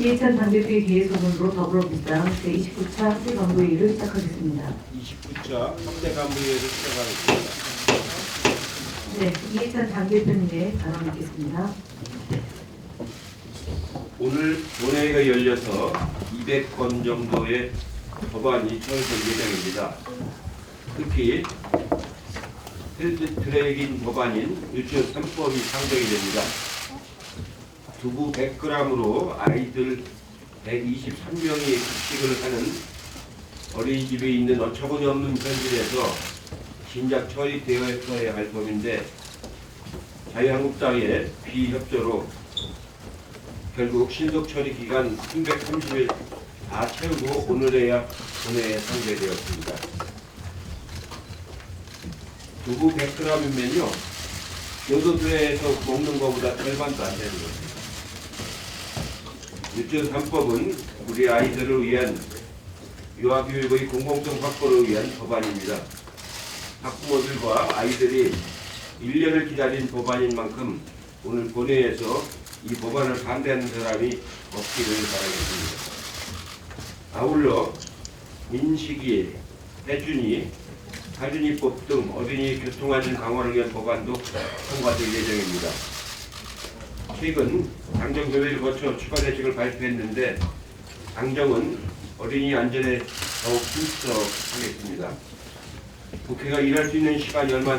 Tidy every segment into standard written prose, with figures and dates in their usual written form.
이해찬 당대표의 기회 소문으로 더불어민주당 제29차 합계 간부회의를 시작하겠습니다. 29차 확대 간부회의를 시작하겠습니다. 네, 이해찬 당대표님의 발언 듣겠습니다. 오늘 본회의가 열려서 200건 정도의 법안이 처리될 예정입니다. 특히 패스트트랙인 법안인 유치원 3법이 상정이 됩니다. 두부 100g으로 아이들 123명이 급식을 하는 어린이집에 있는 어처구니 없는 편집에서 진작 처리되어야 할 법인데 자유한국당의 비협조로 결국 신속 처리 기간 330일 다 채우고 오늘에야 본회의에 상정되었습니다. 두부 100g이면요 교도소에서 먹는 것보다 절반도 안 되는 거예요. 유치원 3법은 우리 아이들을 위한 유아교육의 공공성 확보를 위한 법안입니다. 학부모들과 아이들이 1년을 기다린 법안인 만큼 오늘 본회의에서 이 법안을 반대하는 사람이 없기를 바라겠습니다. 아울러 민식이, 해준이, 사준이법 등 어린이 교통안전 강화를 위한 법안도 통과될 예정입니다. 최근 당정조회를 거쳐 추가 대책을 발표했는데 당정은 어린이 안전에 더욱 힘써하겠습니다. 국회가 일할 수 있는 시간이 얼마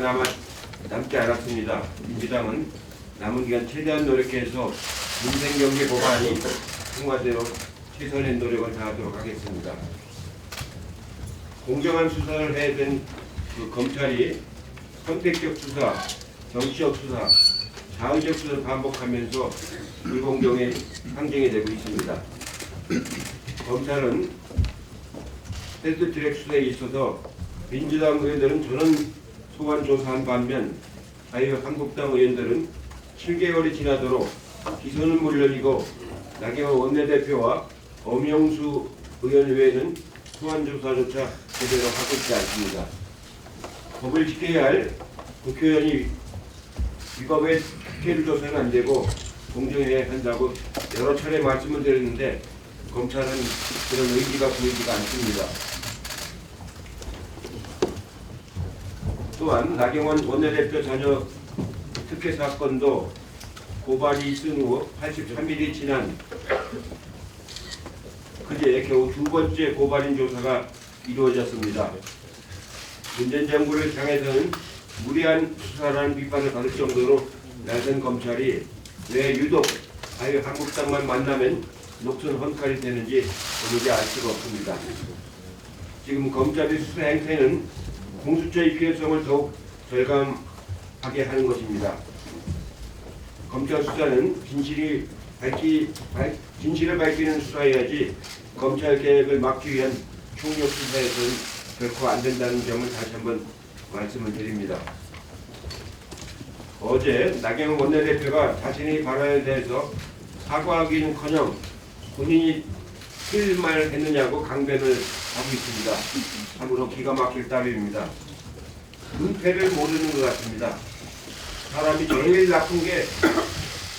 남지 않았습니다. 민주당은 남은 기간 최대한 노력해서 민생경제 법안이 통과되도록 최선의 노력을 다하도록 하겠습니다. 공정한 수사를 해야 된 검찰이 선택적 수사, 정치적 수사, 자의적 수사를 반복하면서 불공정의 상징이 되고 있습니다. 검찰은 패스트트랙 수사에 있어서 민주당 의원들은 전원 소환 조사한 반면 자유한국당 의원들은 7개월이 지나도록 기소는 물론이고 나경원 원내대표와 엄영수 의원 외에는 소환 조사조차 제대로 하고 있지 않습니다. 법을 지켜야 할 국회의원이 위법의 피해를 줘서는 안 되고 공정해야 한다고 여러 차례 말씀을 드렸는데 검찰은 그런 의지가 보이지가 않습니다. 또한 나경원 원내대표 자녀 특혜 사건도 고발이 있은 후 83일이 지난 그제 겨우 두 번째 고발인 조사가 이루어졌습니다. 문 전 정부를 향해서는 무리한 수사라는 비판을 받을 정도로 나선 검찰이 왜 유독 자유한국당만 만나면 녹슨 헛칼이 되는지 도무지 알 수가 없습니다. 지금 검찰의 수사 행태는 공수처의 필요성을 더욱 절감하게 하는 것입니다. 검찰 수사는 진실을 밝히는 수사해야지 검찰 개혁을 막기 위한 총력 수사에서는 결코 안 된다는 점을 다시 한번 말씀을 드립니다. 어제 나경원 원내대표가 자신의 발언에 대해서 사과하기는커녕 본인이 틀린 말 했느냐고 강변을 하고 있습니다. 참으로 기가 막힐 따름입니다. 분패를 모르는 것 같습니다. 사람이 제일 나쁜 게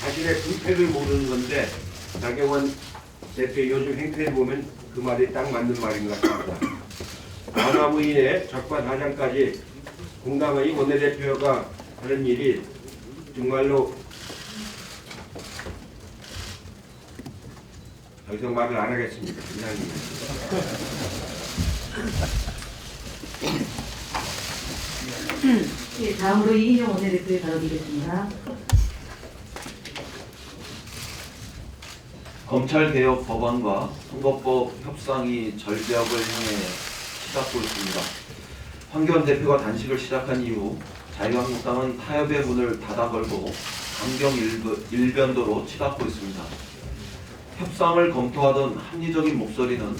자신의 분패를 모르는 건데 나경원 대표의 요즘 행태를 보면 그 말이 딱 맞는 말인 것 같습니다. 만화부인의 적과 다장까지 공당의 원내대표가 하는 일이 정말로 더 이상 말을 안 하겠습니다. 이상입니다. 예, 다음으로 이인영 원내대표의 발언 드리겠습니다. 검찰개혁 법안과 선거법 협상이 절벽을 향해 시작되고 있습니다. 황교안 대표가 단식을 시작한 이후 자유한국당은 타협의 문을 닫아 걸고 강경 일변도로 치닫고 있습니다. 협상을 검토하던 합리적인 목소리는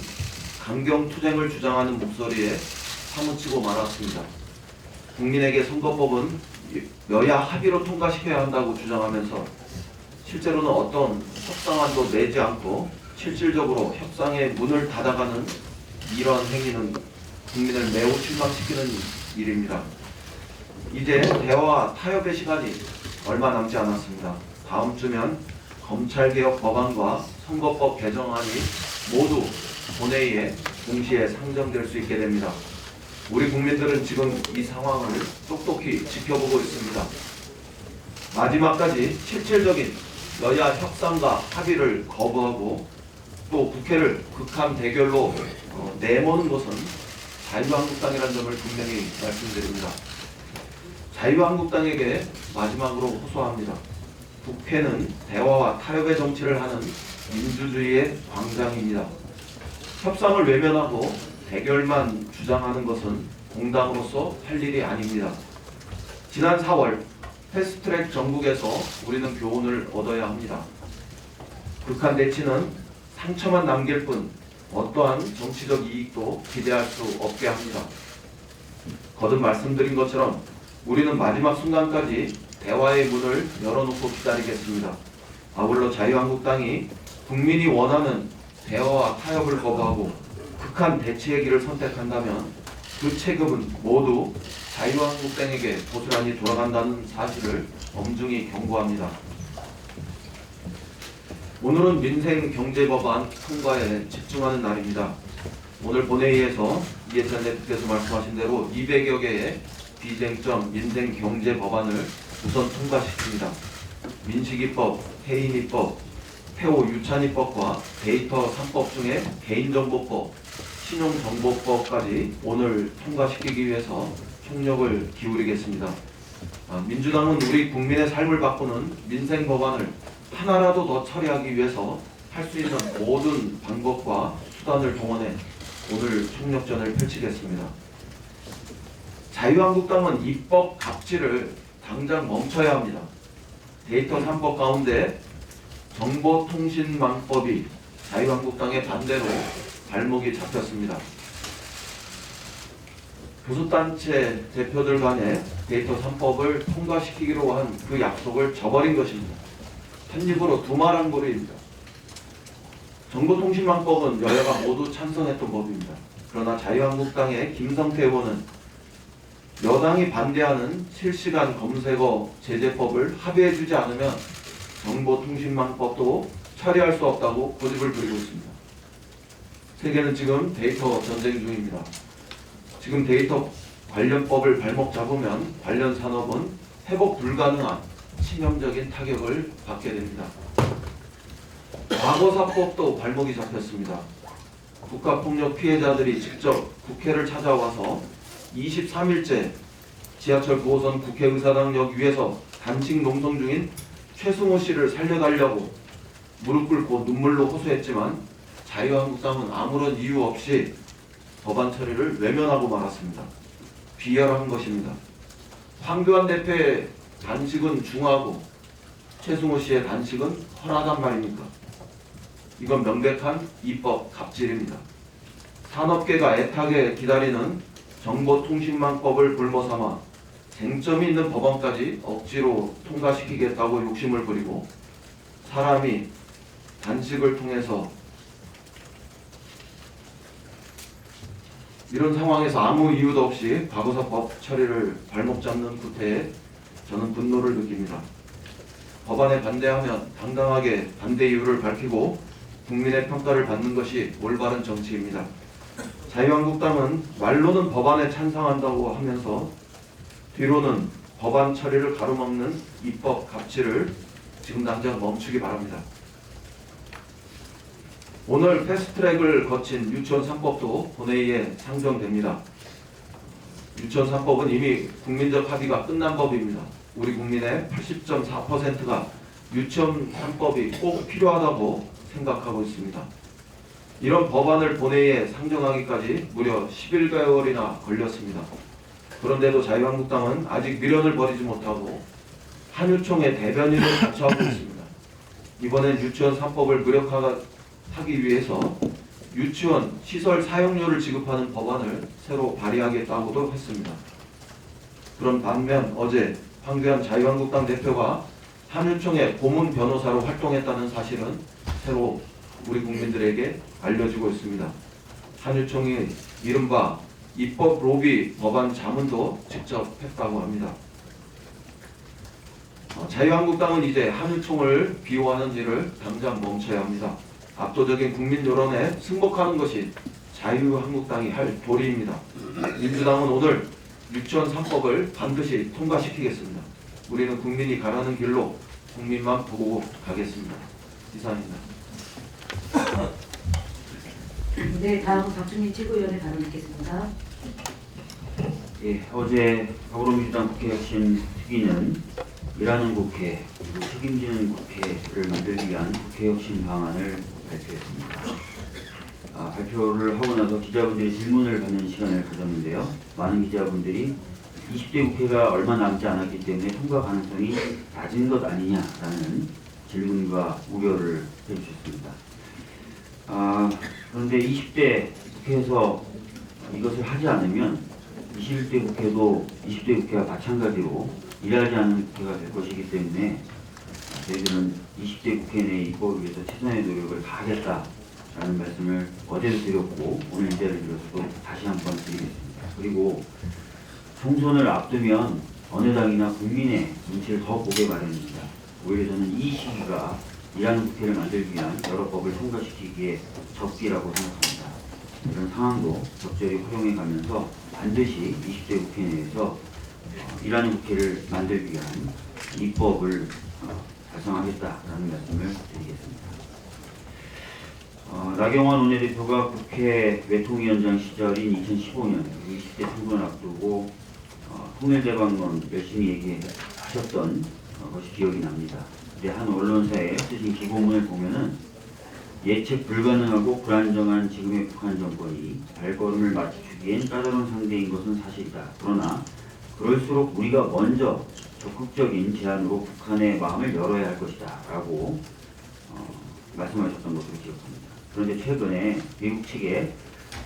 강경투쟁을 주장하는 목소리에 사무치고 말았습니다. 국민에게 선거법은 여야 합의로 통과시켜야 한다고 주장하면서 실제로는 어떤 협상안도 내지 않고 실질적으로 협상의 문을 닫아가는 이러한 행위는 국민을 매우 실망시키는 일입니다. 이제 대화와 타협의 시간이 얼마 남지 않았습니다. 다음 주면 검찰개혁 법안과 선거법 개정안이 모두 본회의에 동시에 상정될 수 있게 됩니다. 우리 국민들은 지금 이 상황을 똑똑히 지켜보고 있습니다. 마지막까지 실질적인 여야 협상과 합의를 거부하고 또 국회를 극한 대결로 내모는 것은 자유한국당이라는 점을 분명히 말씀드립니다. 자유한국당에게 마지막으로 호소합니다. 국회는 대화와 타협의 정치를 하는 민주주의의 광장입니다. 협상을 외면하고 대결만 주장하는 것은 공당으로서 할 일이 아닙니다. 지난 4월 패스트트랙 정국에서 우리는 교훈을 얻어야 합니다. 극한 대치는 상처만 남길 뿐 어떠한 정치적 이익도 기대할 수 없게 합니다. 거듭 말씀드린 것처럼 우리는 마지막 순간까지 대화의 문을 열어놓고 기다리겠습니다. 아울러 자유한국당이 국민이 원하는 대화와 타협을 거부하고 극한 대치의 길을 선택한다면 그 책임은 모두 자유한국당에게 고스란히 돌아간다는 사실을 엄중히 경고합니다. 오늘은 민생경제법안 통과에 집중하는 날입니다. 오늘 본회의에서 이해찬 대표께서 말씀하신 대로 200여 개의 비쟁점 민생경제법안을 우선 통과시킵니다. 민식이법, 해인이법, 폐호 유찬이법과 데이터 3법 중에 개인정보법, 신용정보법까지 오늘 통과시키기 위해서 총력을 기울이겠습니다. 민주당은 우리 국민의 삶을 바꾸는 민생 법안을 하나라도 더 처리하기 위해서 할 수 있는 모든 방법과 수단을 동원해 오늘 총력전을 펼치겠습니다. 자유한국당은 입법 갑질을 당장 멈춰야 합니다. 데이터 3법 가운데 정보통신망법이 자유한국당의 반대로 발목이 잡혔습니다. 교수단체 대표들 간에 데이터 3법을 통과시키기로 한 그 약속을 저버린 것입니다. 한 입으로 두말한 고리입니다. 정보통신망법은 여야가 모두 찬성했던 법입니다. 그러나 자유한국당의 김성태 의원은 여당이 반대하는 실시간 검색어 제재법을 합의해주지 않으면 정보통신망법도 처리할 수 없다고 고집을 부리고 있습니다. 세계는 지금 데이터 전쟁 중입니다. 지금 데이터 관련법을 발목 잡으면 관련 산업은 회복 불가능한 치명적인 타격을 받게 됩니다. 과거사법도 발목이 잡혔습니다. 국가폭력 피해자들이 직접 국회를 찾아와서 23일째 지하철 9호선 국회의사당역 위에서 단식 농성 중인 최승호 씨를 살려달라고 무릎 꿇고 눈물로 호소했지만 자유한국당은 아무런 이유 없이 법안 처리를 외면하고 말았습니다. 비열한 것입니다. 황교안 대표의 단식은 중하고 최승호 씨의 단식은 헐하단 말입니까? 이건 명백한 입법 갑질입니다. 산업계가 애타게 기다리는 정보통신망법을 불모삼아 쟁점이 있는 법안까지 억지로 통과시키겠다고 욕심을 부리고 사람이 단식을 통해서 이런 상황에서 아무 이유도 없이 과거사법 처리를 발목 잡는 구태에 저는 분노를 느낍니다. 법안에 반대하면 당당하게 반대 이유를 밝히고 국민의 평가를 받는 것이 올바른 정치입니다. 자유한국당은 말로는 법안에 찬성한다고 하면서 뒤로는 법안 처리를 가로막는 입법 갑질을 지금 당장 멈추기 바랍니다. 오늘 패스트트랙을 거친 유치원 3법도 본회의에 상정됩니다. 유치원 3법은 이미 국민적 합의가 끝난 법입니다. 우리 국민의 80.4%가 유치원 3법이 꼭 필요하다고 생각하고 있습니다. 이런 법안을 본회의에 상정하기까지 무려 11개월이나 걸렸습니다. 그런데도 자유한국당은 아직 미련을 버리지 못하고 한유총의 대변인을 자처하고 있습니다. 이번엔 유치원 3법을 무력화하기 위해서 유치원 시설 사용료를 지급하는 법안을 새로 발의하겠다고도 했습니다. 그런 반면 어제 황교안 자유한국당 대표가 한유총의 고문 변호사로 활동했다는 사실은 새로 우리 국민들에게 알려지고 있습니다. 한유총이 이른바 입법 로비 법안 자문도 직접 했다고 합니다. 자유한국당은 이제 한유총을 비호하는 일을 당장 멈춰야 합니다. 압도적인 국민 여론에 승복하는 것이 자유한국당이 할 도리입니다. 민주당은 오늘 유치원 3법을 반드시 통과시키겠습니다. 우리는 국민이 가라는 길로 국민만 보고 가겠습니다. 이상입니다. 네, 다음 박주민 최고위원의 발언 듣겠습니다. 예, 어제 더불어민주당 국회혁신 특위는 일하는 국회, 그리고 책임지는 국회를 만들기 위한 국회혁신 방안을 발표했습니다. 발표를 하고 나서 기자분들이 질문을 받는 시간을 가졌는데요. 많은 기자분들이 20대 국회가 얼마 남지 않았기 때문에 통과 가능성이 낮은 것 아니냐라는 질문과 우려를 해주셨습니다. 그런데 20대 국회에서 이것을 하지 않으면 21대 국회도 20대 국회와 마찬가지로 일하지 않는 국회가 될 것이기 때문에 저희들은 20대 국회 내 입법을 위해서 최선의 노력을 다하겠다라는 말씀을 어제도 드렸고 오늘 이 자리를 빌어서도 다시 한번 드리겠습니다. 그리고 총선을 앞두면 어느 당이나 국민의 눈치를 더 보게 마련입니다. 오히려 저는 이 시기가 일하는 국회를 만들기 위한 여러 법을 통과시키기에 적기라고 생각합니다. 이런 상황도 적절히 활용해 가면서 반드시 20대 국회 내에서 일하는 국회를 만들기 위한 입법을 달성하겠다라는 말씀을 드리겠습니다. 나경원 원내대표가 국회 외통위원장 시절인 2015년 20대 총선을 앞두고 통일대방론 열심히 얘기하셨던 것이 기억이 납니다. 근데 한 언론사에 쓰신 기고문을 보면은 예측 불가능하고 불안정한 지금의 북한 정권이 발걸음을 맞추기엔 까다로운 상대인 것은 사실이다. 그러나 그럴수록 우리가 먼저 적극적인 제안으로 북한의 마음을 열어야 할 것이다 라고 말씀하셨던 것으로 기억합니다. 그런데 최근에 미국 측에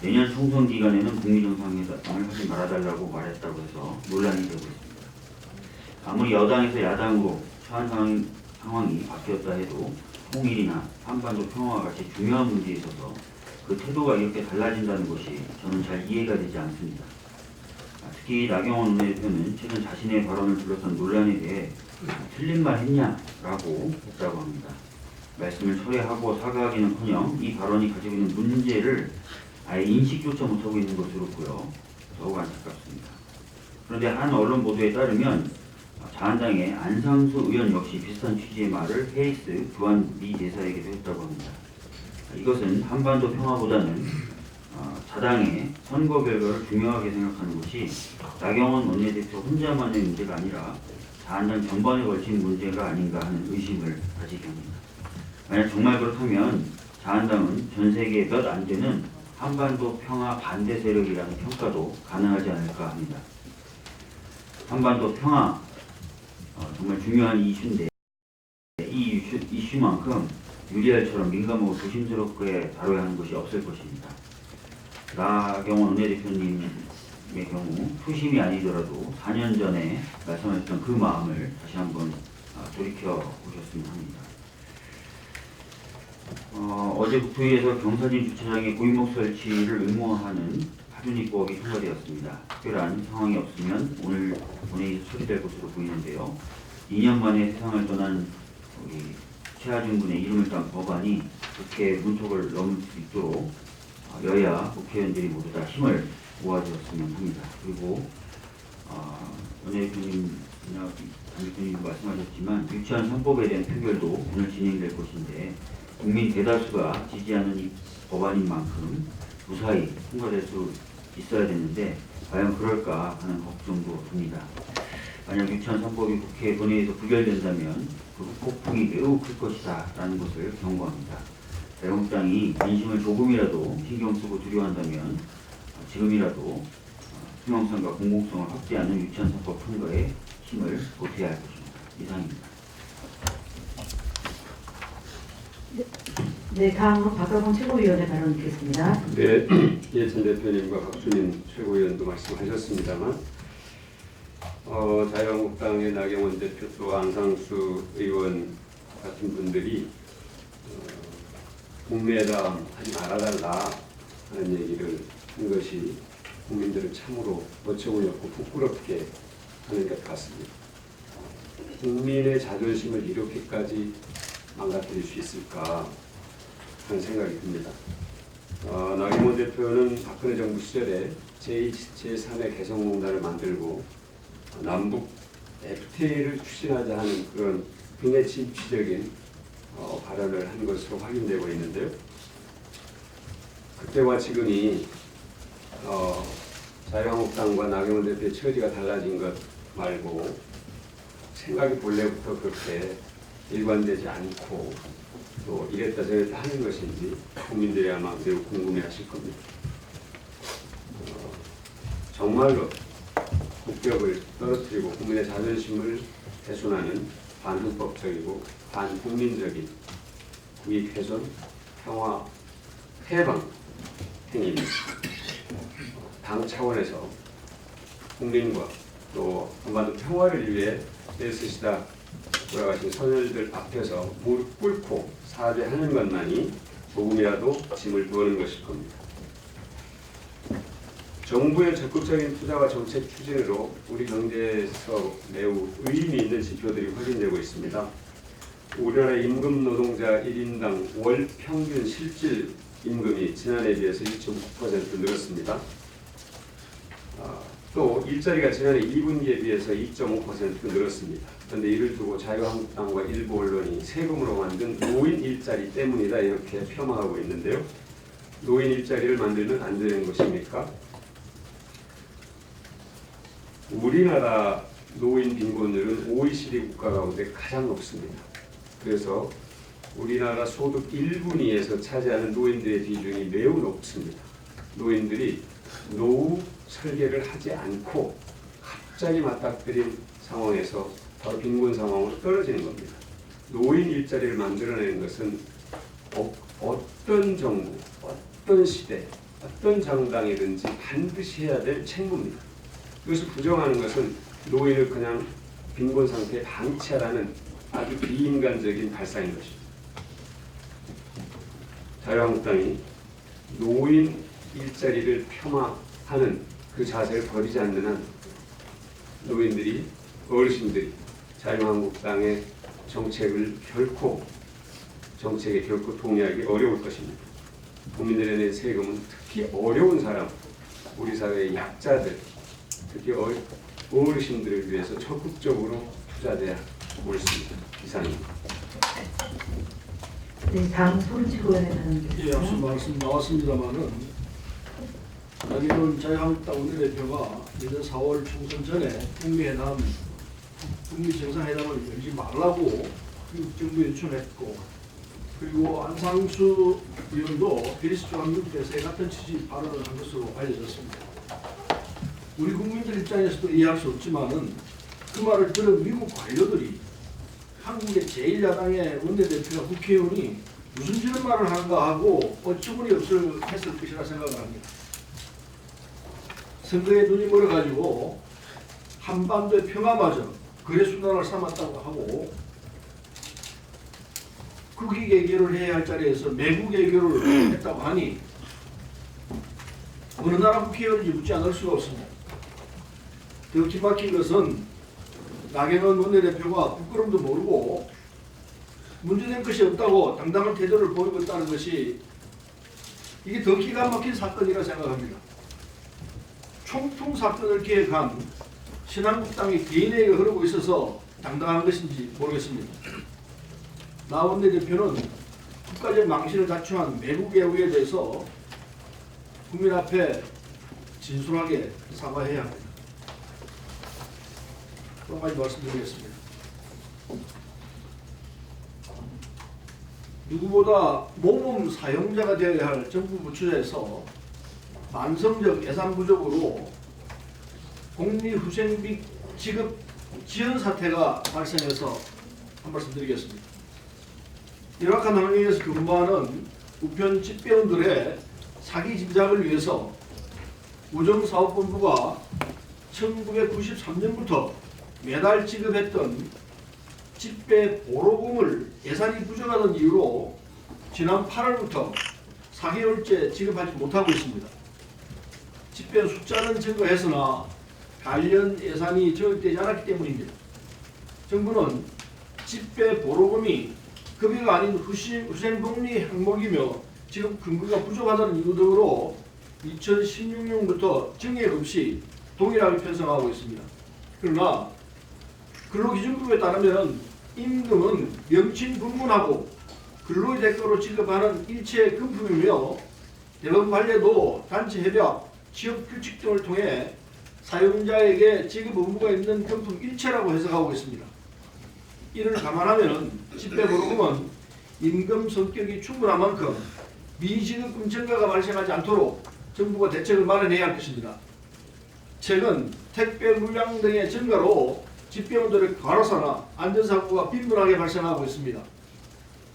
내년 총선 기간에는 북미 정상회담을 하지 말아달라고 말했다고 해서 논란이 되고 있습니다. 아무리 여당에서 야당으로 처한 상황이 바뀌었다 해도 통일이나 한반도 평화와 같이 중요한 문제에 있어서 그 태도가 이렇게 달라진다는 것이 저는 잘 이해가 되지 않습니다. 특히 나경원 원내대표는 최근 자신의 발언을 둘러싼 논란에 대해 틀린 말 했냐라고 했다고 합니다. 말씀을 철회하고 사과하기는커녕 이 발언이 가지고 있는 문제를 아예 인식조차 못하고 있는 것으로 보여 더욱 안타깝습니다. 그런데 한 언론 보도에 따르면 자한당의 안상수 의원 역시 비슷한 취지의 말을 해리스 부안 미 대사에게도 했다고 합니다. 이것은 한반도 평화보다는 자당의 선거 결과를 중요하게 생각하는 것이 나경원 원내대표 혼자만의 문제가 아니라 자한당 전반에 걸친 문제가 아닌가 하는 의심을 가지게 합니다. 만약 정말 그렇다면 자한당은 전 세계 몇 안 되는 한반도 평화 반대 세력이라는 평가도 가능하지 않을까 합니다. 한반도 평화 정말 중요한 이슈인데 이 이슈만큼 유리알처럼 민감하고 조심스럽게 다뤄야 하는 것이 없을 것입니다. 나경원 원내대표님의 경우 초심이 아니더라도 4년 전에 말씀하셨던 그 마음을 다시 한번 돌이켜보셨으면 합니다. 어제 국토위에서 경사진 주차장의 고인목 설치를 의무화하는 파견입법이 통과되었습니다. 특별한 상황이 없으면 오늘 본회의에서 처리될 것으로 보이는데요. 2년 만에 세상을 떠난 우리 최하준 군의 이름을 딴 법안이 국회 문턱을 넘을 수 있도록 여야 국회의원들이 모두 다 힘을 모아주었으면 합니다. 그리고 원내대표님이나 당대표님도 말씀하셨지만 유치원 3법에 대한 표결도 오늘 진행될 것인데 국민 대다수가 지지하는 이 법안인 만큼 무사히 통과될 수 있어야 되는데 과연 그럴까 하는 걱정도 듭니다. 만약 유치원 3법이 국회 본회의에서 부결된다면 그 폭풍이 매우 클 것이다 라는 것을 경고합니다. 자유한국당이 민심을 조금이라도 신경 쓰고 두려워한다면 지금이라도 투명성과 공공성을 확대하는 유치원 3법 통과에 힘을 보태야 할 것입니다. 이상입니다. 네, 다음은 박가봉 최고위원의 발언 듣겠습니다. 네, 예천 대표님과 박주민 최고위원도 말씀하셨습니다만 자유한국당의 나경원 대표 또 안상수 의원 같은 분들이 국내담 하지 말아달라 하는 얘기를 한 것이 국민들을 참으로 어처구니없고 부끄럽게 하는 것 같습니다. 국민의 자존심을 이렇게까지 망가뜨릴 수 있을까 하는 생각이 듭니다. 나경원 대표는 박근혜 정부 시절에 제2, 제3의 개성공단을 만들고 남북 FTA를 추진하자 하는 그런 굉장히 진취적인 발언을 한 것으로 확인되고 있는데요. 그때와 지금이 자유한국당과 나경원 대표의 처지가 달라진 것 말고 생각이 본래부터 그렇게 일관되지 않고 또 이랬다 저랬다 하는 것인지 국민들이 아마 매우 궁금해하실 겁니다. 정말로 국격을 떨어뜨리고 국민의 자존심을 훼손하는 반헌법적이고 반국민적인 국익 훼손, 평화, 해방 행위입니다. 당 차원에서 국민과 또 한반도 평화를 위해 애쓰시다 돌아가신 선열들 앞에서 무릎 꿇고 사죄하는 것만이 조금이라도 짐을 부어는 것일 겁니다. 정부의 적극적인 투자와 정책 추진으로 우리 경제에서 매우 의미 있는 지표들이 확인되고 있습니다. 우리나라 임금 노동자 1인당 월 평균 실질 임금이 지난해에 비해서 2.9% 늘었습니다. 또 일자리가 지난해 2분기에 비해서 2.5% 늘었습니다. 그런데 이를 두고 자유한국당과 일부 언론이 세금으로 만든 노인 일자리 때문이다 이렇게 폄하하고 있는데요. 노인 일자리를 만들면 안 되는 것입니까? 우리나라 노인 빈곤율은 OECD 국가 가운데 가장 높습니다. 그래서 우리나라 소득 1분위에서 차지하는 노인들의 비중이 매우 높습니다. 노인들이 노후 설계를 하지 않고 갑자기 맞닥뜨린 상황에서 바로 빈곤 상황으로 떨어지는 겁니다. 노인 일자리를 만들어내는 것은 어떤 정부, 어떤 시대, 어떤 정당이든지 반드시 해야 될 책무입니다. 그것을 부정하는 것은 노인을 그냥 빈곤 상태에 방치하라는 아주 비인간적인 발상인 것입니다. 자유한국당이 노인 일자리를 폄하하는 그 자세를 버리지 않는 한 노인들이, 어르신들이 자유한국당의 정책에 결코 동의하기 어려울 것입니다. 국민들의 낸 세금은 특히 어려운 사람, 우리 사회의 약자들, 특히 어르신들을 위해서 적극적으로 투자돼야 옳습니다. 이상입니다. 네, 다음 소리치고연에 가는 예, 앞서 말씀 나왔습니다만은 나경원 자유한국당 원내대표가 내년 4월 총선 전에 북미회담, 북미 정상회담을 열지 말라고 미국 정부에 요청했고, 그리고 안상수 의원도 페리스 조합미국에서 같은 취지 발언을 한 것으로 알려졌습니다. 우리 국민들 입장에서도 이해할 수 없지만은 그 말을 들은 미국 관료들이 한국의 제1야당의 원내대표가 국회의원이 무슨 저런 말을 하는가 하고 어처구니 없을 했을 것이라 생각을 합니다. 선거에 눈이 멀어가지고 한반도의 평화마저 거래 수단을 삼았다고 하고 국익 외교를 해야 할 자리에서 매국 외교를 했다고 하니 어느 나라 국회의원인지 묻지 않을 수가 없습니다. 더 기막힌 것은 나경원 원내대표가 부끄럼도 모르고 문제된 것이 없다고 당당한 태도를 보이고 있다는 것이 이게 더 기가 막힌 사건이라 생각합니다. 총풍 사건을 기획한 신한국당의 개인에게 흐르고 있어서 당당한 것인지 모르겠습니다. 나 원내대표는 국가적 망신을 자초한 매국 외교에 대해서 국민 앞에 진솔하게 사과해야 합니다. 또 한 가지 말씀드리겠습니다. 누구보다 모범 사용자가 되어야 할 정부 부처에서 만성적 예산 부족으로 공리후생비 지급 지연 사태가 발생해서 한 말씀 드리겠습니다. 열악한 환경에서 근무하는 우편 집배원들의 사기 진작을 위해서 우정사업본부가 1993년부터 매달 지급했던 집배 보로금을 예산이 부족하다는 이유로 지난 8월부터 4개월째 지급하지 못하고 있습니다. 집배 숫자는 증가했으나 관련 예산이 조율되지 않았기 때문입니다. 정부는 집배 보로금이 급여가 아닌 후생복리 항목이며 지금 근거가 부족하다는 이유 등으로 2016년부터 정액 없이 동일하게 편성하고 있습니다. 그러나 근로기준법에 따르면 임금은 명칭불문하고 근로의 대가로 지급하는 일체 금품이며 대법원 판례도 단체 협약, 취업 규칙 등을 통해 사용자에게 지급 의무가 있는 금품 일체라고 해석하고 있습니다. 이를 감안하면 집배보로금은 임금 성격이 충분한 만큼 미지급금 증가가 발생하지 않도록 정부가 대책을 마련해야 할 것입니다. 최근 택배 물량 등의 증가로 집배원들의 과로사나 안전사고가 빈번하게 발생하고 있습니다.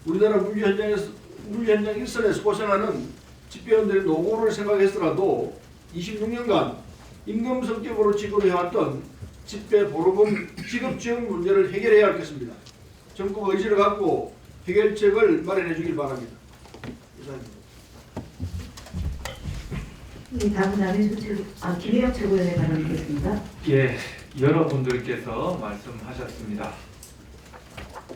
우리나라 물류 현장 일선에서 고생하는 집배원들의 노고를 생각했더라도 26년간 임금 성격으로 지급을 해왔던 집배 보로금 지급 지원 문제를 해결해야 할 것입니다. 정부가 의지를 갖고 해결책을 마련해 주길 바랍니다. 이상입니다. 네, 다음은 김혜혁 최고위원의 발언 듣겠습니다. 예, 여러분들께서 말씀하셨습니다.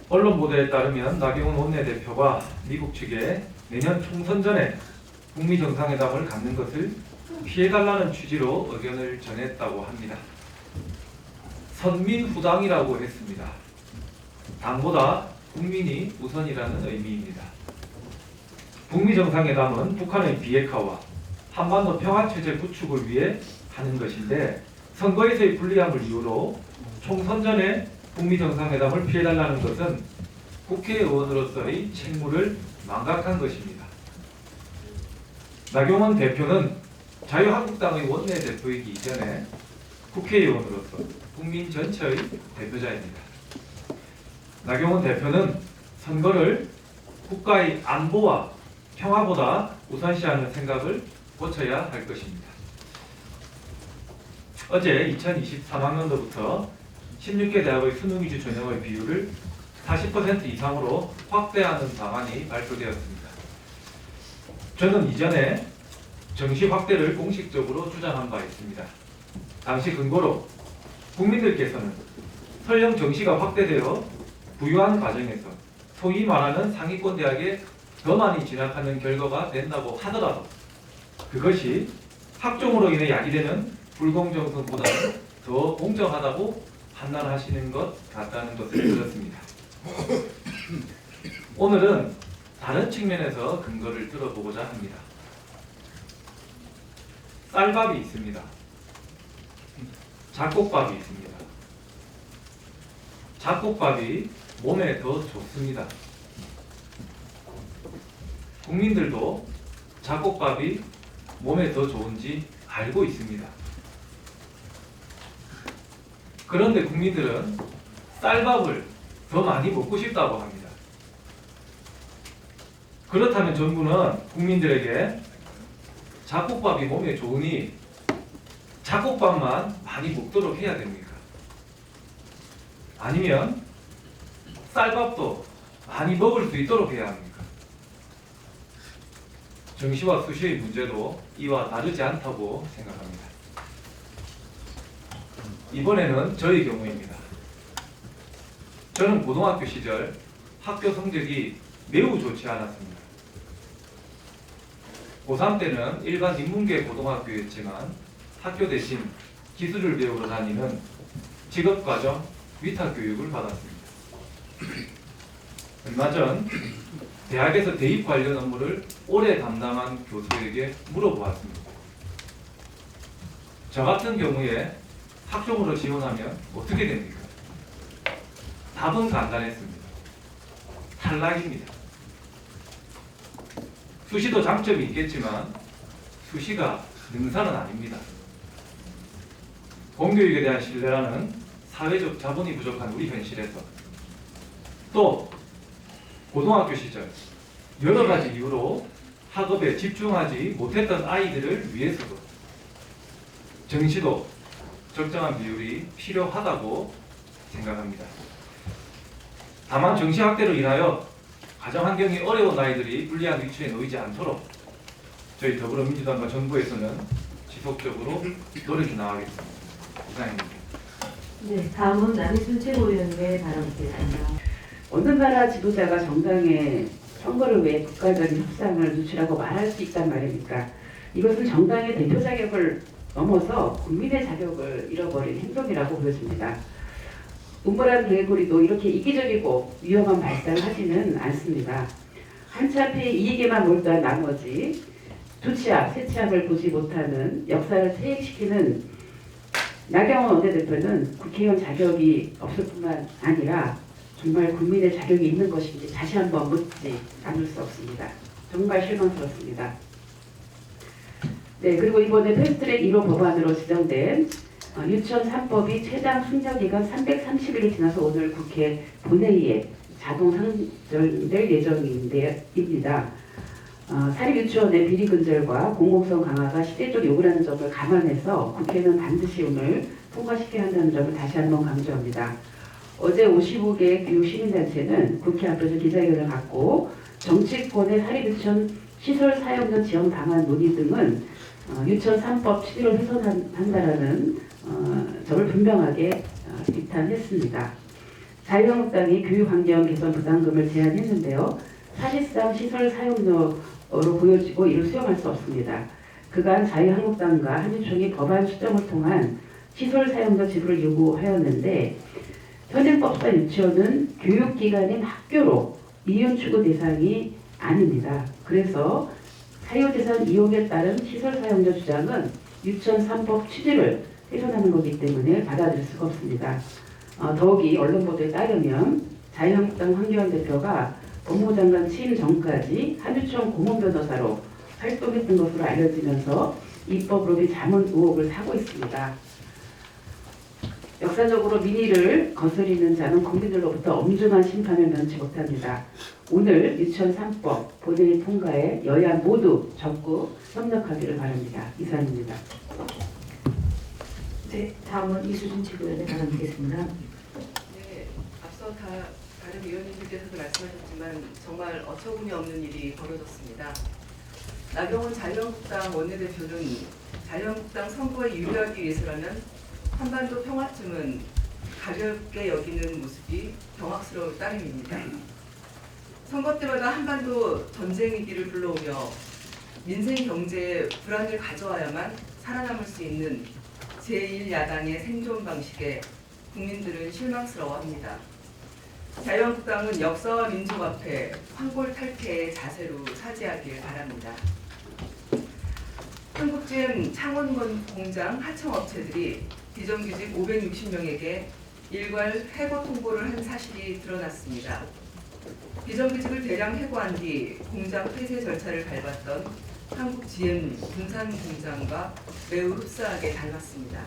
언론 보도에 따르면 나경원 원내대표가 미국 측에 내년 총선 전에 북미 정상회담을 갖는 것을 피해달라는 취지로 의견을 전했다고 합니다. 선민후당이라고 했습니다. 당보다 국민이 우선이라는 의미입니다. 북미 정상회담은 북한의 비핵화와 한반도 평화체제 구축을 위해 하는 것인데 선거에서의 불리함을 이유로 총선 전에 북미 정상회담을 피해달라는 것은 국회의원으로서의 책무를 망각한 것입니다. 나경원 대표는 자유한국당의 원내대표이기 이전에 국회의원으로서 국민 전체의 대표자입니다. 나경원 대표는 선거를 국가의 안보와 평화보다 우선시하는 생각을 고쳐야 할 것입니다. 어제 2023학년도부터 16개 대학의 수능 위주 전형의 비율을 40% 이상으로 확대하는 방안이 발표되었습니다. 저는 이전에 정시 확대를 공식적으로 주장한 바 있습니다. 당시 근거로 국민들께서는 설령 정시가 확대되어 부유한 과정에서 소위 말하는 상위권 대학에 더 많이 진학하는 결과가 된다고 하더라도 그것이 학종으로 인해 야기되는 불공정성보다는 더 공정하다고 판단하시는 것 같다는 것을 들었습니다. 오늘은 다른 측면에서 근거를 들어보고자 합니다. 쌀밥이 있습니다. 잡곡밥이 있습니다. 잡곡밥이 몸에 더 좋습니다. 국민들도 잡곡밥이 몸에 더 좋은지 알고 있습니다. 그런데 국민들은 쌀밥을 더 많이 먹고 싶다고 합니다. 그렇다면 정부는 국민들에게 잡곡밥이 몸에 좋으니 잡곡밥만 많이 먹도록 해야 됩니까? 아니면 쌀밥도 많이 먹을 수 있도록 해야 합니까? 정시와 수시의 문제도 이와 다르지 않다고 생각합니다. 이번에는 저의 경우입니다. 저는 고등학교 시절 학교 성적이 매우 좋지 않았습니다. 고3 때는 일반 인문계 고등학교였지만 학교 대신 기술을 배우러 다니는 직업과정 위탁교육을 받았습니다. 얼마 전 대학에서 대입 관련 업무를 오래 담당한 교수에게 물어보았습니다. 저 같은 경우에 학종으로 지원하면 어떻게 됩니까? 답은 간단했습니다. 탈락입니다. 수시도 장점이 있겠지만 수시가 능사는 아닙니다. 공교육에 대한 신뢰라는 사회적 자본이 부족한 우리 현실에서 또 고등학교 시절 여러 가지 이유로 학업에 집중하지 못했던 아이들을 위해서도 정시도 적정한 비율이 필요하다고 생각합니다. 다만 정시 확대로 인하여 가정 환경이 어려운 아이들이 불리한 위치에 놓이지 않도록 저희 더불어민주당과 정부에서는 지속적으로 노력해 나가겠습니다. 이상입니다. 네, 다음은 남희순 최고위원의 발언이겠습니다. 어느 나라 지도자가 정당의 선거를 위해 국가적인 협상을 누치라고 말할 수 있단 말입니까? 이것은 정당의 대표 자격을 넘어서 국민의 자격을 잃어버린 행동이라고 보여집니다. 음모란 블랙홀이도 이렇게 이기적이고 위험한 발상을 하지는 않습니다. 한차피 이익에만 몰두한 나머지 두치악, 세치악을 보지 못하는 역사를 퇴행시키는 나경원 원내대표는 국회의원 자격이 없을 뿐만 아니라 정말 국민의 자격이 있는 것인지 다시 한번 묻지 않을 수 없습니다. 정말 실망스럽습니다. 네, 그리고 이번에 패스트트랙 1호 법안으로 지정된 유치원 3법이 최장 숙려기간 330일을 지나서 오늘 국회 본회의에 자동 상정될 예정입니다. 사립유치원의 비리 근절과 공공성 강화가 시대적 요구라는 점을 감안해서 국회는 반드시 오늘 통과시켜야 한다는 점을 다시 한번 강조합니다. 어제 55개 교육 시민단체는 국회 앞에서 기자회견을 갖고 정치권의 사립유치원 시설 사용료 지원 방안 논의 등은 유치원 3법 취지를 훼손한다라는 점을 분명하게 비판했습니다. 자유한국당이 교육환경 개선 부담금을 제안했는데요. 사실상 시설 사용료로 보여지고 이를 수용할 수 없습니다. 그간 자유한국당과 한유총이 법안 수정을 통한 시설 사용료 지불을 요구하였는데 현행법상 유치원은 교육기관인 학교로 이윤 추구 대상이 아닙니다. 그래서 사유재산 이용에 따른 시설 사용료 주장은 유치원 3법 취지를 훼손하는 거기 때문에 받아들일 수가 없습니다. 더욱이 언론 보도에 따르면 자유한국당 황교안 대표가 법무부 장관 취임 전까지 한유총 고문 변호사로 활동했던 것으로 알려지면서 입법 로비 자문 의혹을 사고 있습니다. 역사적으로 민의를 거스리는 자는 국민들로부터 엄중한 심판을 면치 못합니다. 오늘 유치원 3법 본회의 통과에 여야 모두 적극 협력하기를 바랍니다. 이상입니다. 네, 다음은 이수진 최고위원의 발언이겠습니다. 네, 앞서 다른 위원님들께서도 말씀하셨지만 정말 어처구니 없는 일이 벌어졌습니다. 나경원 자유한국당 원내대표는 자유한국당 선거에 유리하기 위해서라면 한반도 평화쯤은 가볍게 여기는 모습이 경악스러울 따름입니다. 선거 때마다 한반도 전쟁 위기를 불러오며 민생 경제에 불안을 가져와야만 살아남을 수 있는 제1야당의 생존 방식에 국민들은 실망스러워합니다. 자유한국당은 역사와 민족 앞에 황골탈퇴의 자세로 차지하길 바랍니다. 한국GM 창원 공장 하청업체들이 비정규직 560명에게 일괄 해고 통보를 한 사실이 드러났습니다. 비정규직을 대량 해고한 뒤 공장 폐쇄 절차를 밟았던 한국GM 군산 공장과 매우 흡사하게 닮았습니다.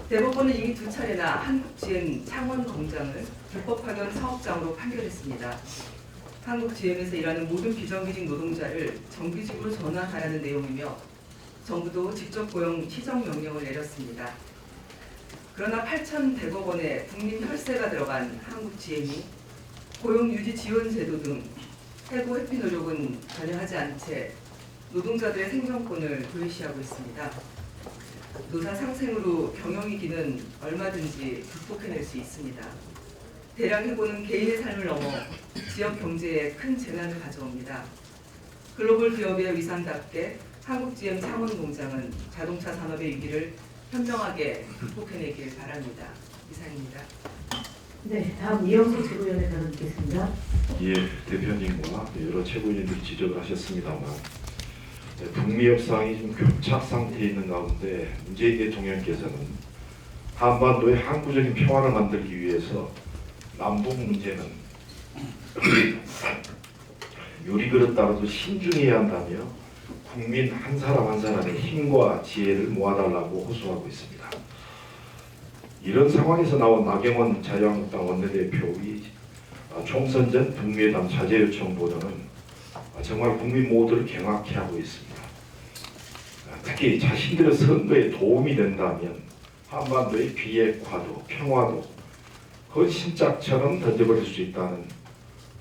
대법원은 이미 2차례나 한국GM 창원 공장을 불법 파견 사업장으로 판결했습니다. 한국GM에서 일하는 모든 비정규직 노동자를 정규직으로 전환하라는 내용이며 정부도 직접 고용 시정 명령을 내렸습니다. 그러나 8,100억 원의 국민 혈세가 들어간 한국GM이 고용 유지 지원 제도 등 해고 회피 노력은 전혀 하지 않은 채 노동자들의 생존권을 도외시하고 있습니다. 노사 상생으로 경영위기는 얼마든지 극복해낼 수 있습니다. 대량 해고는 개인의 삶을 넘어 지역 경제에 큰 재난을 가져옵니다. 글로벌 기업의 위상답게 한국GM 창원 공장은 자동차 산업의 위기를 현명하게 극복해내길 바랍니다. 이상입니다. 네, 다음 이영석 최고위원의 발언 듣겠습니다. 예, 대표님과 여러 최고위원들이 지적을 하셨습니다만 북미 협상이 좀 교착 상태에 있는 가운데 문재인 대통령께서는 한반도의 항구적인 평화를 만들기 위해서 남북 문제는 유리그릇 따라도 신중해야 한다며 국민 한 사람 한 사람의 힘과 지혜를 모아달라고 호소하고 있습니다. 이런 상황에서 나온 나경원 자유한국당 원내대표의 총선 전 북미회담 자제 요청 보도는 정말 국민 모두를 경악해 하고 있습니다. 특히 자신들의 선거에 도움이 된다면 한반도의 비핵화도 평화도 거의 신짝처럼 던져버릴 수 있다는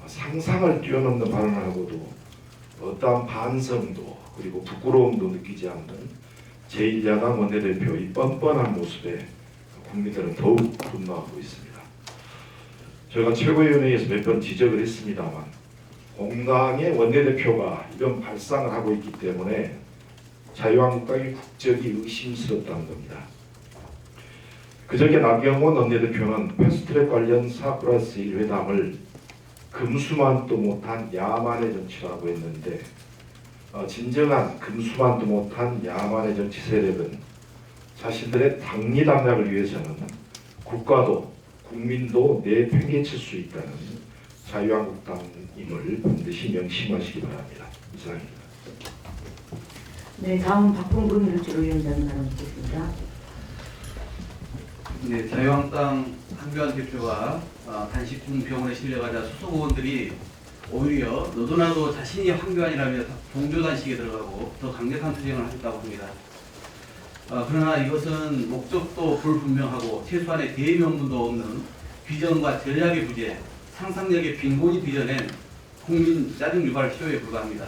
상상을 뛰어넘는 발언을 하고도 어떠한 반성도 그리고 부끄러움도 느끼지 않는 제1야당 원내대표의 뻔뻔한 모습에 국민들은 더욱 분노하고 있습니다. 제가 최고위원회에서 몇 번 지적을 했습니다만 공당의 원내대표가 이런 발상을 하고 있기 때문에 자유한국당의 국적이 의심스럽다는 겁니다. 그저께 나경원 원내대표는 패스트트랙 관련 4+1 회담을 금수만도 못한 야만의 정치라고 했는데 진정한 금수만도 못한 야만의 정치 세력은 자신들의 당리당략을 위해서는 국가도 국민도 내팽개칠 수 있다는 자유한국당임을 반드시 명심하시기 바랍니다. 이상입니다. 네, 다음 박봉근 민주주의위원장 나눠주겠습니다. 네, 자유한국당 한교안 대표가 단식 중 병원에 실려가자 소속 의원들이 오히려 너도나도 자신이 황교안이라며 동조 단식에 들어가고 더 강력한 투쟁을 하겠다고 합니다. 그러나 이것은 목적도 불분명하고 최소한의 대의명분도 없는 비전과 전략의 부재, 상상력의 빈곤이 빚어낸 국민 짜증 유발 시도에 불과합니다.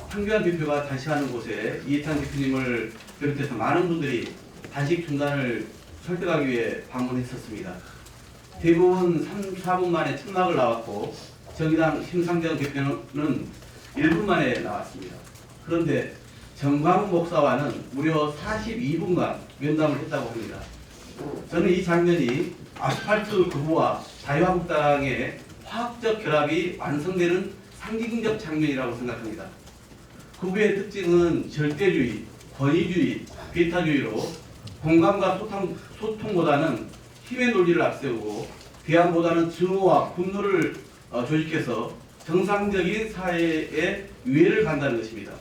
황교안 대표가 단식하는 곳에 이해찬 대표님을 비롯해서 많은 분들이 단식 중단을 설득하기 위해 방문했었습니다. 대부분 3, 4분 만에 천막을 나왔고 정의당 심상정 대표는 1분 만에 나왔습니다. 그런데 정광훈 목사와는 무려 42분간 면담을 했다고 합니다. 저는 이 장면이 아스팔트 극우와 자유한국당의 화학적 결합이 완성되는 상징적 장면이라고 생각합니다. 극우의 특징은 절대주의, 권위주의, 배타주의로 공감과 소통보다는 힘의 논리를 앞세우고 대안보다는 증오와 분노를 조직해서 정상적인 사회에 유해를 간다는 것입니다.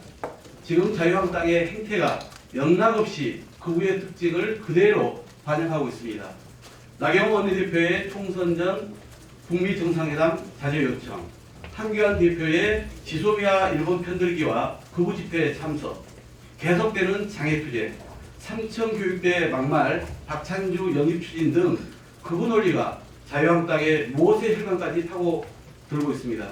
지금 자유한국당의 행태가 영락없이 극우의 특징을 그대로 반영하고 있습니다. 나경원 원내대표의 총선 전 북미 정상회담 자제 요청, 한교안 대표의 지소미아 일본 편들기와 극우 집회 참석, 계속되는 장애투쟁, 삼천교육대 막말, 박찬주 영입 추진 등 극우 논리가 자유한국당의 무엇의 혈관까지 타고 들고 있습니다.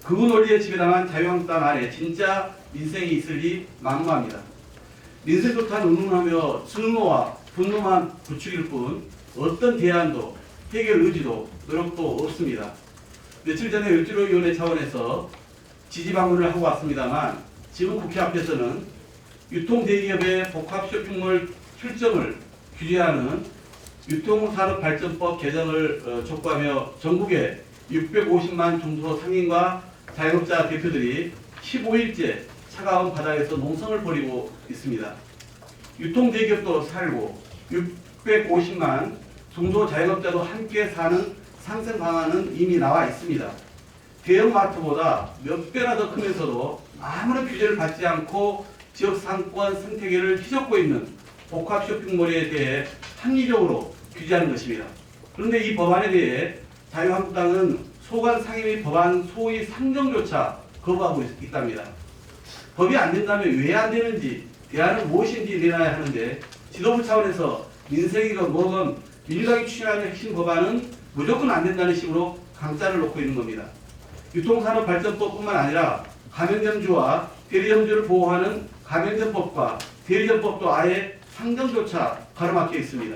극우 논리에 지배당한 자유한국당 안에 진짜 민생이 있으리 만무합니다. 민생 좋다 운운하며 증오와 분노만 부추길 뿐 어떤 대안도 해결 의지도 노력도 없습니다. 며칠 전에 을지로위원회 차원에서 지지 방문을 하고 왔습니다만 지금 국회 앞에서는 유통대기업의 복합 쇼핑몰 출점을 규제하는 유통산업발전법 개정을 촉구하며 전국의 650만 중소 상인과 자영업자 대표들이 15일째 차가운 바닥에서 농성을 벌이고 있습니다. 유통대기업도 살고 650만 중소자영업자도 함께 사는 상생 방안은 이미 나와 있습니다. 대형마트보다 몇 배나 더 크면서도 아무런 규제를 받지 않고 지역 상권 생태계를 휘젓고 있는 복합 쇼핑몰에 대해 합리적으로 규제하는 것입니다. 그런데 이 법안에 대해 자유한국당은 소관 상임위 법안 소위 상정조차 거부하고 있답니다. 법이 안 된다면 왜 안 되는지 대안은 무엇인지 내놔야 하는데 지도부 차원에서 민생이건 뭐건 민주당이 추진하는 핵심 법안은 무조건 안 된다는 식으로 강짜를 놓고 있는 겁니다. 유통산업발전법뿐만 아니라 가맹점주와 대리점주를 보호하는 가맹점법과 대리점법도 아예 상정조차 가로막혀 있습니다.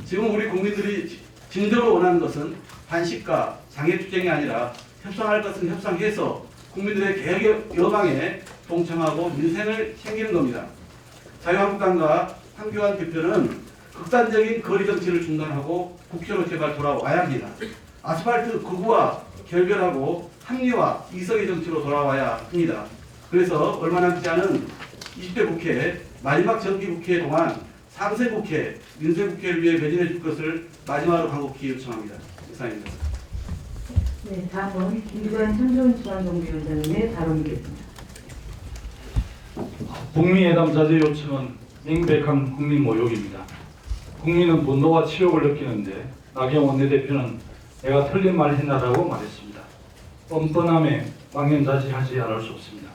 지금 우리 국민들이 진정으로 원하는 것은 단식과 장애투쟁이 아니라 협상할 것은 협상해서 국민들의 개혁의 여망에 동참하고 민생을 챙기는 겁니다. 자유한국당과 한교안 대표는 극단적인 거리 정치를 중단하고 국회로 제발 돌아와야 합니다. 아스팔트 극우와 결별하고 합리화 이성의 정치로 돌아와야 합니다. 그래서 얼마 남지 않은 20대 국회 마지막 정기국회 동안 상세국회, 민생국회를 위해 매진해 줄 것을 마지막으로 간곡히 요청합니다. 이상입니다. 네, 다음은 김두관 참여원 중앙정부위원장님의 발언이겠습니다. 북미회담 자제 요청은 명백한 국민 모욕입니다. 국민은 분노와 치욕을 느끼는데 나경원 원내대표는 내가 틀린 말 했나라고 말했습니다. 뻔뻔함에 망연자실하지 않을 수 없습니다.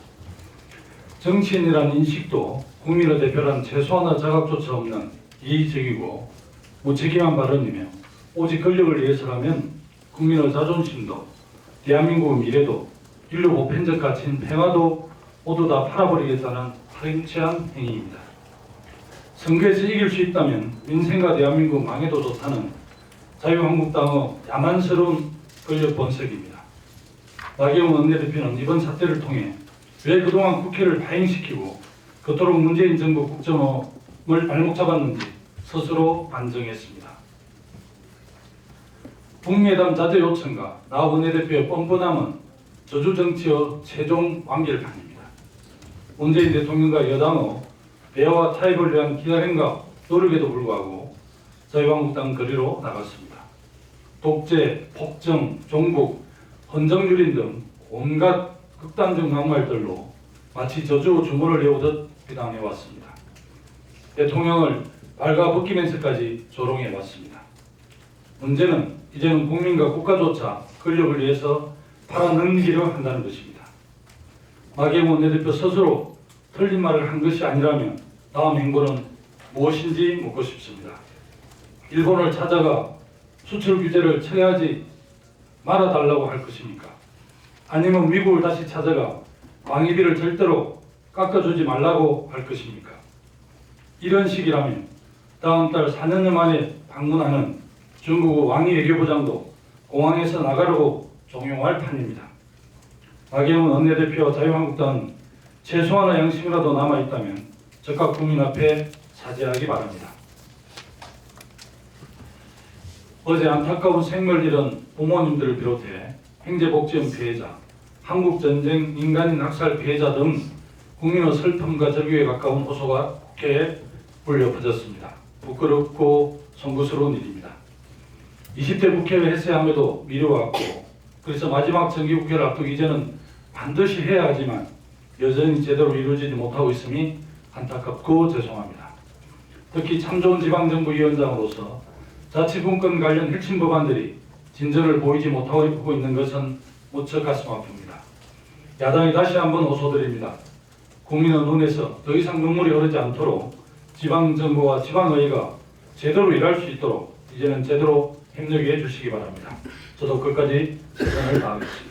정치인이라는 인식도 국민의 대표란 최소한의 자각조차 없는 이의적이고 무책임한 발언이며 오직 권력을 위해서라면 국민의 자존심도 대한민국의 미래도 인류 보편적 가치인 평화도 모두 다 팔아버리겠다는 파렴치한 행위입니다. 선거에서 이길 수 있다면 민생과 대한민국 망해도 좋다는 자유한국당의 야만스러운 권력 본색입니다. 나경원 원내대표는 이번 사태를 통해 왜 그동안 국회를 파행시키고 그토록 문재인 정부 국정을 발목 잡았는지 스스로 반성했습니다. 북미회담 자제 요청과 나 원내대표의 뻔뻔함은 저주 정치의 최종 완결판입니다. 문재인 대통령과 여당의 대화와 타협을 위한 기다림과 노력에도 불구하고 자유한국당 거리로 나갔습니다. 독재, 폭정, 종북, 헌정유린 등 온갖 극단적 막말들로 마치 저주 주문을 외우듯 비난해왔습니다. 대통령을 발가벗기면서까지 조롱해왔습니다. 문제는 이제는 국민과 국가조차 권력을 위해서 팔아넘기려 한다는 것입니다. 나경원 원내대표 스스로 틀린 말을 한 것이 아니라면 다음 행보는 무엇인지 묻고 싶습니다. 일본을 찾아가 수출 규제를 철회하지 말아달라고 할 것입니까? 아니면 미국을 다시 찾아가 방위비를 절대로 깎아주지 말라고 할 것입니까? 이런 식이라면 다음 달 4년여 만에 방문하는 중국의 왕이 외교부장도 공항에서 나가라고 종용할 판입니다. 나경원 원내대표와 자유한국당은 최소한의 양심이라도 남아있다면 적각 국민 앞에 사죄하기 바랍니다. 어제 안타까운 생명을 잃은 부모님들을 비롯해 행제복지원 피해자, 한국전쟁 민간인 학살 피해자 등 국민의 슬픔과 절규에 가까운 호소가 국회에 울려 퍼졌습니다. 부끄럽고 송구스러운 일입니다. 20대 국회를 해체함에도 미뤄왔고 그래서 마지막 정기국회를 앞두기 이제는 반드시 해야 하지만 여전히 제대로 이루어지지 못하고 있음이 안타깝고 죄송합니다. 특히 참 좋은 지방정부위원장으로서 자치분권 관련 핵심 법안들이 진전을 보이지 못하고 있는 것은 무척 가슴 아픕니다. 야당이 다시 한번 호소드립니다. 국민의 눈에서 더 이상 눈물이 흐르지 않도록 지방정부와 지방의회가 제대로 일할 수 있도록 이제는 제대로 협력해 주시기 바랍니다. 저도 끝까지 최선을 다하겠습니다.